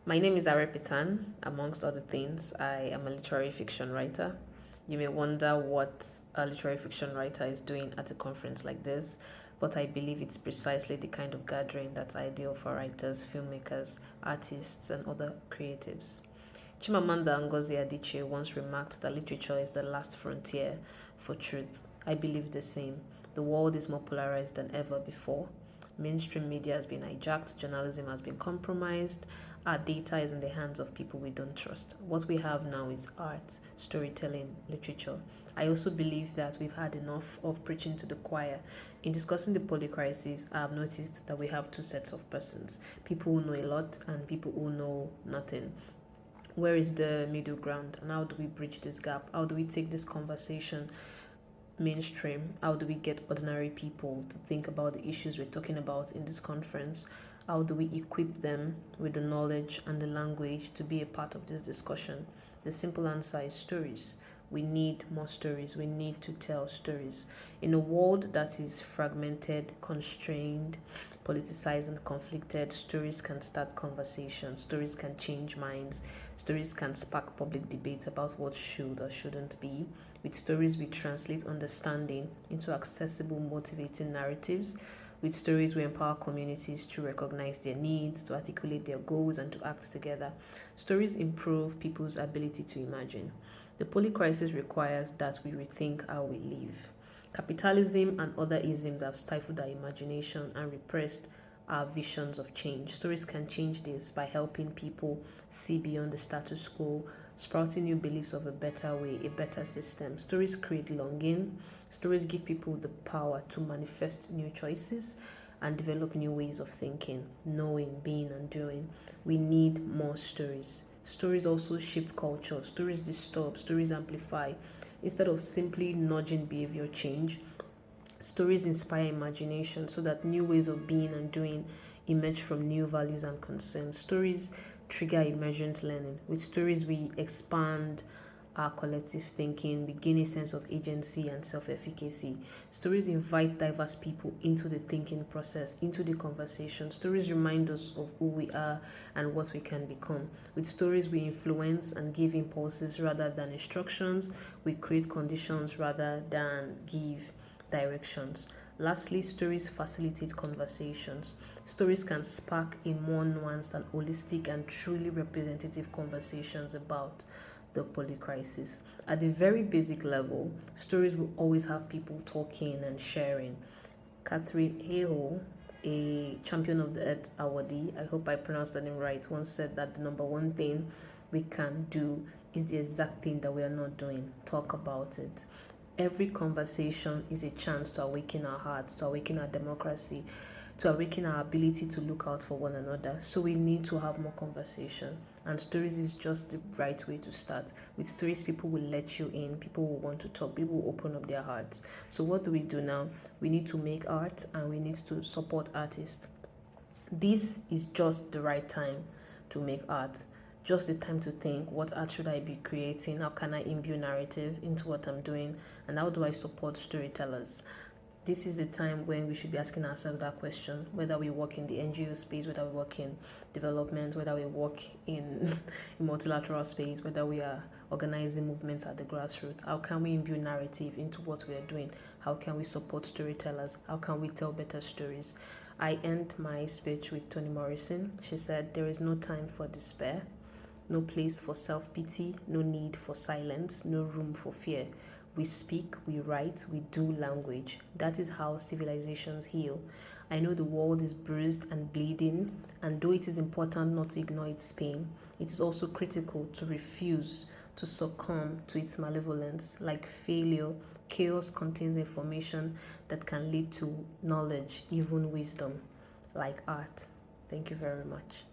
My name is Arekpitan. Amongst other things, I am a literary fiction writer. You may wonder what a literary fiction writer is doing at a conference like this, but I believe it's precisely the kind of gathering that's ideal for writers, filmmakers, artists, and other creatives. Chimamanda Ngozi Adichie once remarked that literature is the last frontier for truth. I believe the same. The world is more polarized than ever before. Mainstream media has been hijacked, journalism has been compromised, our data is in the hands of people we don't trust. What we have now is art, storytelling, literature. I also believe that we've had enough of preaching to the choir. In discussing the poly crisis, I have noticed that we have two sets of persons, people who know a lot and people who know nothing. Where is the middle ground, and how do we bridge this gap? How do we take this conversation mainstream? How do we get ordinary people to think about the issues we're talking about in this conference? How do we equip them with the knowledge and the language to be a part of this discussion? The simple answer is stories. We need more stories. We need to tell stories. In a world that is fragmented, constrained, politicized, and conflicted, stories can start conversations. Stories can change minds. Stories can spark public debate about what should or shouldn't be. With stories, we translate understanding into accessible, motivating narratives. With stories, we empower communities to recognize their needs, to articulate their goals, and to act together. Stories improve people's ability to imagine. The poly crisis requires that we rethink how we live. Capitalism and other isms have stifled our imagination and repressed our visions of change. Stories can change this by helping people see beyond the status quo, sprouting new beliefs of a better way, a better system. Stories create longing. Stories give people the power to manifest new choices and develop new ways of thinking, knowing, being, and doing. We need more stories. Stories also shift culture. Stories disturb. Stories amplify. Instead of simply nudging behavior change, stories inspire imagination so that new ways of being and doing emerge from new values and concerns. Stories trigger emergent learning. With stories, we expand our collective thinking, we gain a sense of agency and self-efficacy. Stories invite diverse people into the thinking process, into the conversation. Stories remind us of who we are and what we can become. With stories, we influence and give impulses rather than instructions. We create conditions rather than give directions. Lastly, stories facilitate conversations. Stories can spark a more nuanced and holistic and truly representative conversations about the poly crisis. At the very basic level, stories will always have people talking and sharing. Catherine Hayhoe, a champion of the earth awardee, I hope I pronounced that name right, once said that the number one thing we can do is the exact thing that we are not doing. Talk about it. Every conversation is a chance to awaken our hearts, to awaken our democracy, to awaken our ability to look out for one another. So we need to have more conversation. And stories is just the right way to start. With stories, people will let you in, people will want to talk, people will open up their hearts. So what do we do now? We need to make art and we need to support artists. This is just the right time to make art. Just the time to think, what art should I be creating? How can I imbue narrative into what I'm doing? And how do I support storytellers? This is the time when we should be asking ourselves that question, whether we work in the NGO space, whether we work in development, whether we work in multilateral space, whether we are organizing movements at the grassroots. How can we imbue narrative into what we are doing? How can we support storytellers? How can we tell better stories? I end my speech with Toni Morrison. She said, "There is no time for despair, no place for self-pity, no need for silence, no room for fear. We speak, we write, we do language. That is how civilizations heal. I know the world is bruised and bleeding, and though it is important not to ignore its pain, it is also critical to refuse to succumb to its malevolence. Like failure, chaos contains information that can lead to knowledge, even wisdom, like art." Thank you very much.